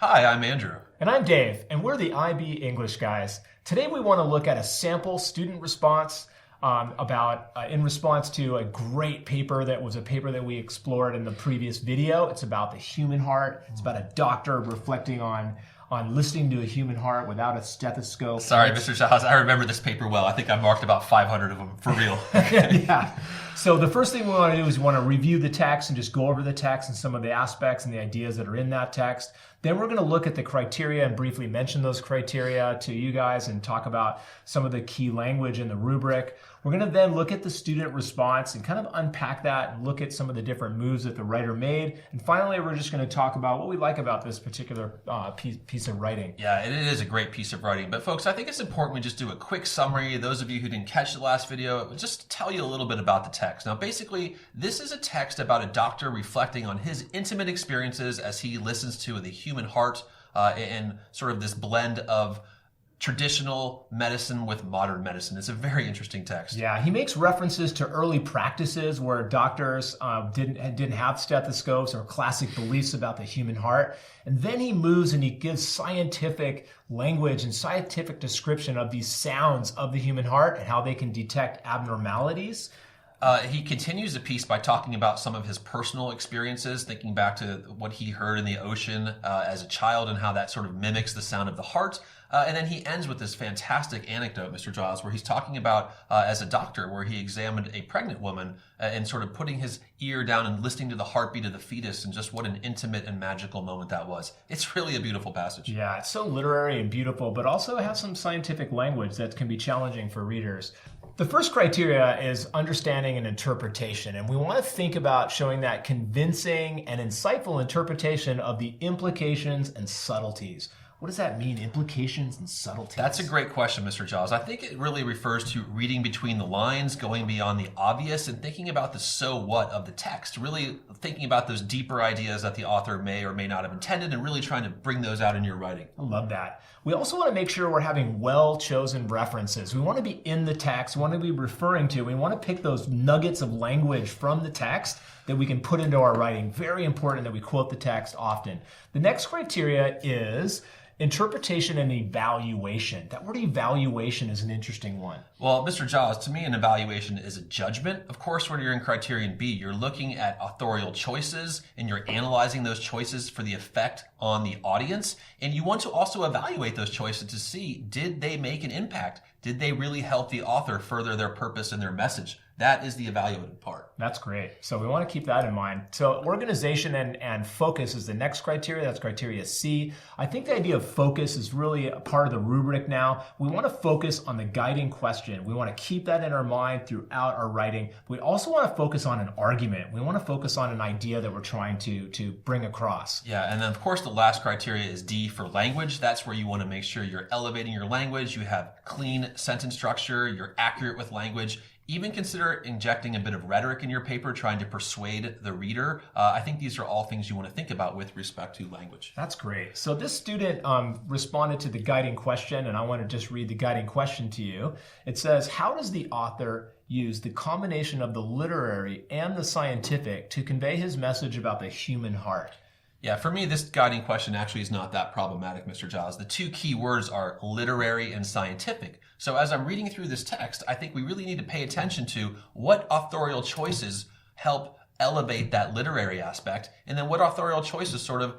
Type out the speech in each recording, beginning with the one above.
Hi, I'm Andrew. And I'm Dave, and we're the IB English guys. Today we want to look at a sample student response in response to a great paper that was a paper that we explored in the previous video. It's about the human heart. It's about a doctor reflecting on listening to a human heart without a stethoscope. Sorry, Mr. Giles, I remember this paper well. I think I marked about 500 of them, for real. Yeah. So the first thing we want to do is we want to review the text and just go over the text and some of the aspects and the ideas that are in that text. Then we're going to look at the criteria and briefly mention those criteria to you guys and talk about some of the key language in the rubric. We're going to then look at the student response and kind of unpack that and look at some of the different moves that the writer made. And finally, we're just going to talk about what we like about this particular piece of writing. Yeah, it is a great piece of writing. But folks, I think it's important we just do a quick summary. Those of you who didn't catch the last video, just tell you a little bit about the text. Now, basically, this is a text about a doctor reflecting on his intimate experiences as he listens to the human heart and sort of this blend of traditional medicine with modern medicine. It's a very interesting text. Yeah, he makes references to early practices where doctors didn't have stethoscopes or classic beliefs about the human heart. And then he moves and he gives scientific language and scientific description of these sounds of the human heart and how they can detect abnormalities. He continues the piece by talking about some of his personal experiences, thinking back to what he heard in the ocean as a child and how that sort of mimics the sound of the heart. And then he ends with this fantastic anecdote, Mr. Giles, where he's talking about as a doctor, where he examined a pregnant woman and sort of putting his ear down and listening to the heartbeat of the fetus and just what an intimate and magical moment that was. It's really a beautiful passage. Yeah, it's so literary and beautiful, but also has some scientific language that can be challenging for readers. The first criteria is understanding and interpretation, and we want to think about showing that convincing and insightful interpretation of the implications and subtleties. What does that mean, implications and subtleties? That's a great question, Mr. Giles. I think it really refers to reading between the lines, going beyond the obvious, and thinking about the so what of the text, really thinking about those deeper ideas that the author may or may not have intended and really trying to bring those out in your writing. I love that. We also want to make sure we're having well-chosen references. We want to be in the text, we want to be referring to, we want to pick those nuggets of language from the text that we can put into our writing. Very important that we quote the text often. The next criteria is interpretation and evaluation. That word evaluation is an interesting one. Well, Mr. Giles, to me, an evaluation is a judgment. Of course, when you're in criterion B, you're looking at authorial choices and you're analyzing those choices for the effect on the audience. And you want to also evaluate those choices to see, did they make an impact? Did they really help the author further their purpose and their message? That is the evaluated part. That's great. So we want to keep that in mind. So organization and focus is the next criteria. That's criteria C. I think the idea of focus is really a part of the rubric now. We want to focus on the guiding question. We want to keep that in our mind throughout our writing. We also want to focus on an argument. We want to focus on an idea that we're trying to bring across. Yeah, and then of course the last criteria is D for language. That's where you want to make sure you're elevating your language, you have clean sentence structure, you're accurate with language. Even consider injecting a bit of rhetoric in your paper, trying to persuade the reader. I think these are all things you want to think about with respect to language. That's great. So this student responded to the guiding question, and I want to just read the guiding question to you. It says, how does the author use the combination of the literary and the scientific to convey his message about the human heart? Yeah, for me, this guiding question actually is not that problematic, Mr. Giles. The two key words are literary and scientific. So as I'm reading through this text, I think we really need to pay attention to what authorial choices help elevate that literary aspect, and then what authorial choices sort of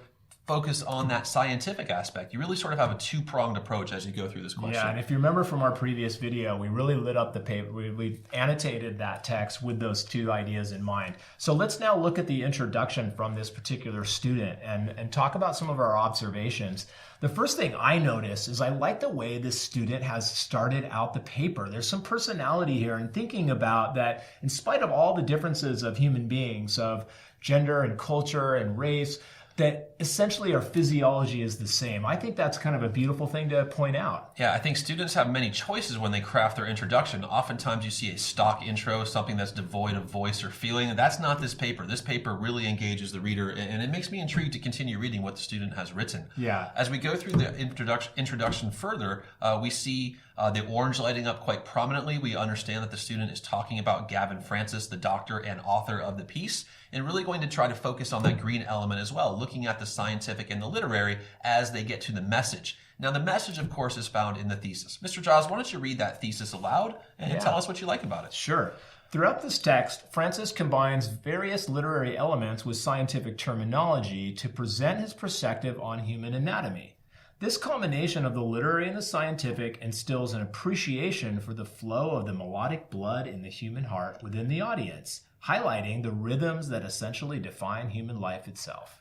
focus on that scientific aspect. You really sort of have a two-pronged approach as you go through this question. Yeah, and if you remember from our previous video, we really lit up the paper. We annotated that text with those two ideas in mind. So let's now look at the introduction from this particular student and talk about some of our observations. The first thing I notice is I like the way this student has started out the paper. There's some personality here and thinking about that in spite of all the differences of human beings, of gender and culture and race, that essentially our physiology is the same. I think that's kind of a beautiful thing to point out. Yeah, I think students have many choices when they craft their introduction. Oftentimes you see a stock intro, something that's devoid of voice or feeling. That's not this paper. This paper really engages the reader, and it makes me intrigued to continue reading what the student has written. Yeah. As we go through the introduction further, we see the orange lighting up quite prominently. We understand that the student is talking about Gavin Francis, the doctor and author of the piece. and really going to try to focus on that green element as well, looking at the scientific and the literary as they get to the message. Now, the message, of course, is found in the thesis. Mr. Giles, why don't you read that thesis aloud and tell us what you like about it? Sure. Throughout this text, Francis combines various literary elements with scientific terminology to present his perspective on human anatomy. This combination of the literary and the scientific instills an appreciation for the flow of the melodic blood in the human heart within the audience, highlighting the rhythms that essentially define human life itself.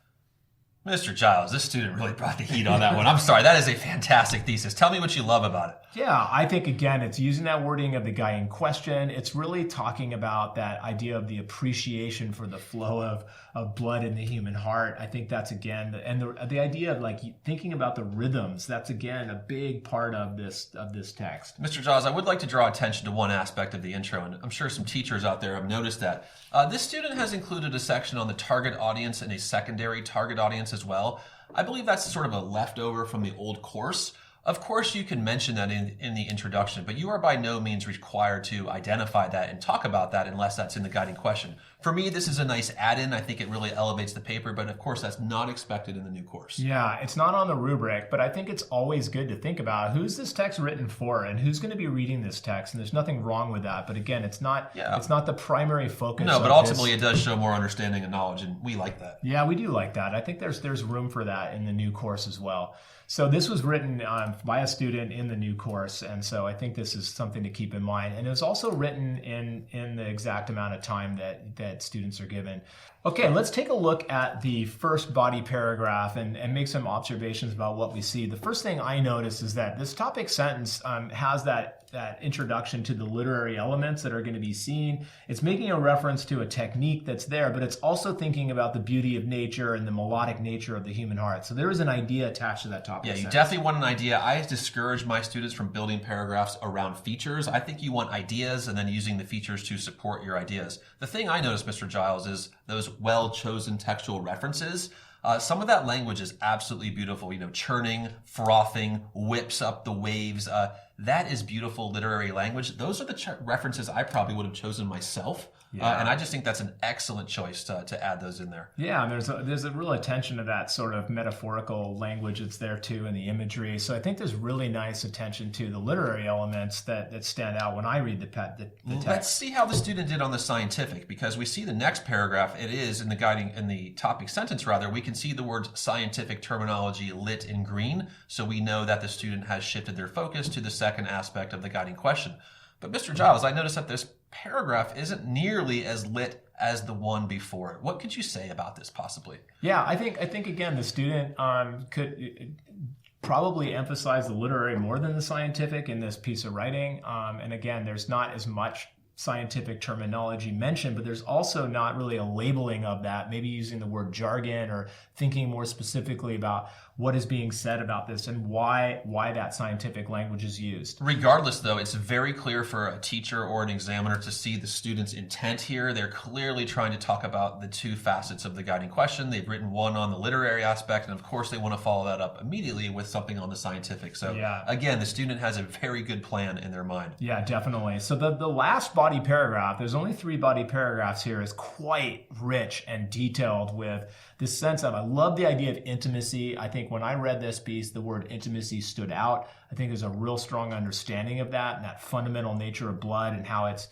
Mr. Giles, this student really brought the heat on that one. I'm sorry, that is a fantastic thesis. Tell me what you love about it. Yeah, I think, again, it's using that wording of the guy in question. It's really talking about that idea of the appreciation for the flow of blood in the human heart. I think that's, again, and the idea of like thinking about the rhythms, that's, again, a big part of this text. Mr. Giles, I would like to draw attention to one aspect of the intro, and I'm sure some teachers out there have noticed that. This student has included a section on the target audience and a secondary target audience as well. I believe that's sort of a leftover from the old course. Of course, you can mention that in the introduction, but you are by no means required to identify that and talk about that unless that's in the guiding question. For me, this is a nice add-in. I think it really elevates the paper, but of course, that's not expected in the new course. Yeah, it's not on the rubric, but I think it's always good to think about who's this text written for and who's going to be reading this text, and there's nothing wrong with that. But again, it's not the primary focus. No, but ultimately, it does show more understanding and knowledge, and we like that. Yeah, we do like that. I think there's room for that in the new course as well. So this was written by a student in the new course, and so I think this is something to keep in mind. And it was also written in the exact amount of time that students are given. Okay, let's take a look at the first body paragraph and make some observations about what we see. The first thing I notice is that this topic sentence has that introduction to the literary elements that are going to be seen. It's making a reference to a technique that's there, but it's also thinking about the beauty of nature and the melodic nature of the human heart. So there is an idea attached to that topic Yeah, you sentence. definitely want an idea. I discourage my students from building paragraphs around features. I think you want ideas and then using the features to support your ideas. The thing I noticed, Mr. Giles, is those well-chosen textual references. Some of that language is absolutely beautiful. Churning, frothing, whips up the waves. That is beautiful literary language. Those are the references I probably would have chosen myself. Yeah. And I just think that's an excellent choice to add those in there. Yeah, there's a real attention to that sort of metaphorical language that's there too, and the imagery. So I think there's really nice attention to the literary elements that stand out when I read the text. Let's see how the student did on the scientific, because we see the next paragraph. It is in the topic sentence rather. We can see the words scientific terminology lit in green, so we know that the student has shifted their focus to the second aspect of the guiding question. But Mr. Giles, I noticed that this paragraph isn't nearly as lit as the one before it. What could you say about this possibly? Yeah, I think again the student could probably emphasize the literary more than the scientific in this piece of writing. And again, there's not as much scientific terminology mentioned, but there's also not really a labeling of that, maybe using the word jargon or thinking more specifically about what is being said about this and why that scientific language is used. Regardless, though, it's very clear for a teacher or an examiner to see the student's intent here. They're clearly trying to talk about the two facets of the guiding question. They've written one on the literary aspect, and of course they want to follow that up immediately with something on the scientific. So again, the student has a very good plan in their mind. Yeah, definitely. So the last body paragraph, there's only 3 body paragraphs here, is quite rich and detailed with this sense of, I love the idea of intimacy. I think when I read this piece, the word intimacy stood out. I think there's a real strong understanding of that and that fundamental nature of blood and how it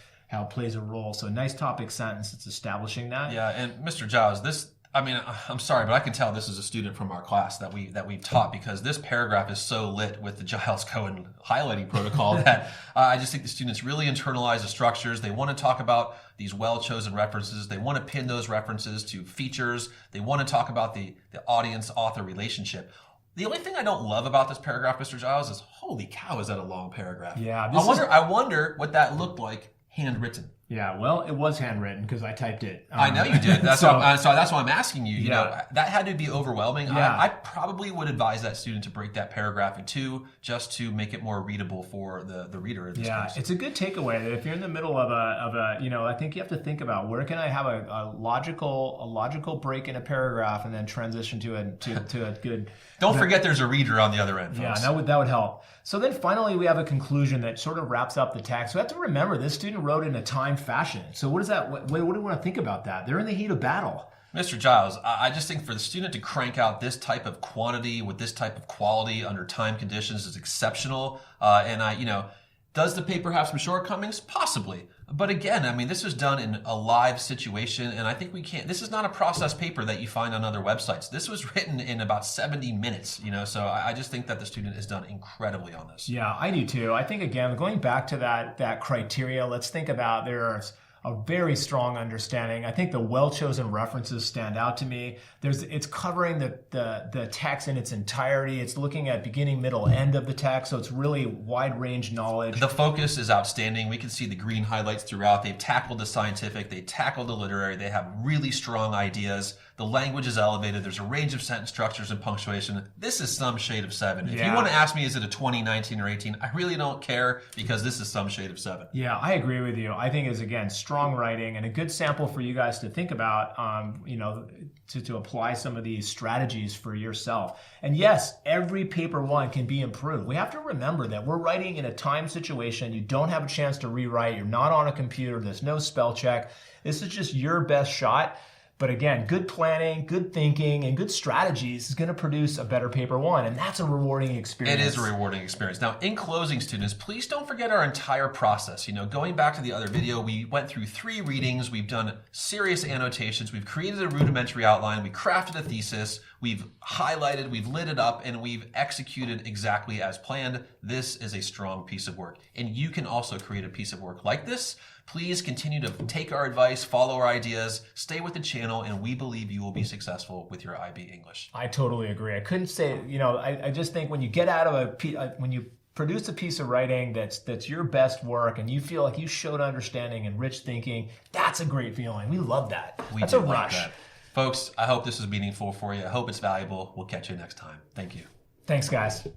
plays a role. So a nice topic sentence, it's establishing that. Yeah, and Mr. Giles, I'm sorry, but I can tell this is a student from our class that we've taught, because this paragraph is so lit with the Giles Cohen highlighting protocol that I just think the students really internalize the structures. They want to talk about these well-chosen references. They want to pin those references to features. They want to talk about the audience-author relationship. The only thing I don't love about this paragraph, Mr. Giles, is holy cow, is that a long paragraph? Yeah, I wonder what that looked like handwritten. Yeah, well, it was handwritten because I typed it. I know you did. That's why I'm asking you. You know, that had to be overwhelming. Yeah. I probably would advise that student to break that paragraph in 2 just to make it more readable for the reader in this case. It's a good takeaway that if you're in the middle of a I think you have to think about where can I have a logical break in a paragraph and then transition to a good. Don't forget there's a reader on the other end, folks. Yeah, that would help. So then finally we have a conclusion that sort of wraps up the text. We have to remember this student wrote in a time fashion. So what do we want to think about that? They're in the heat of battle. Mr. Giles, I just think for the student to crank out this type of quantity with this type of quality under time conditions is exceptional. Does the paper have some shortcomings? Possibly. But again, I mean, this was done in a live situation, and I think this is not a processed paper that you find on other websites. This was written in about 70 minutes, so I just think that the student has done incredibly on this. Yeah, I do too. I think, again, going back to that criteria, let's think about there's a very strong understanding. I think the well-chosen references stand out to me. It's covering the text in its entirety. It's looking at beginning, middle, end of the text, so it's really wide-range knowledge. The focus is outstanding. We can see the green highlights throughout. They've tackled the scientific. They tackled the literary. They have really strong ideas. The language is elevated. There's a range of sentence structures and punctuation. This is some shade of 7. If you want to ask me, is it a 20, 19, or 18, I really don't care because this is some shade of 7. Yeah, I agree with you. I think it's, again, strong writing and a good sample for you guys to think about, to apply some of these strategies for yourself. And yes, every paper one can be improved. We have to remember that we're writing in a time situation. You don't have a chance to rewrite. You're not on a computer. There's no spell check. This is just your best shot. But again, good planning, good thinking, and good strategies is going to produce a better paper one, and that's a rewarding experience. It is a rewarding experience. Now, in closing, students, please don't forget our entire process. Going back to the other video, we went through 3 readings, we've done serious annotations, we've created a rudimentary outline, we crafted a thesis, we've highlighted, we've lit it up, and we've executed exactly as planned. This is a strong piece of work, and you can also create a piece of work like this. Please continue to take our advice, follow our ideas, stay with the channel, and we believe you will be successful with your IB English. I totally agree. I couldn't say, I just think when you get out of when you produce a piece of writing that's your best work and you feel like you showed understanding and rich thinking, that's a great feeling. We love that. That's a rush. Like that. Folks, I hope this was meaningful for you. I hope it's valuable. We'll catch you next time. Thank you. Thanks, guys.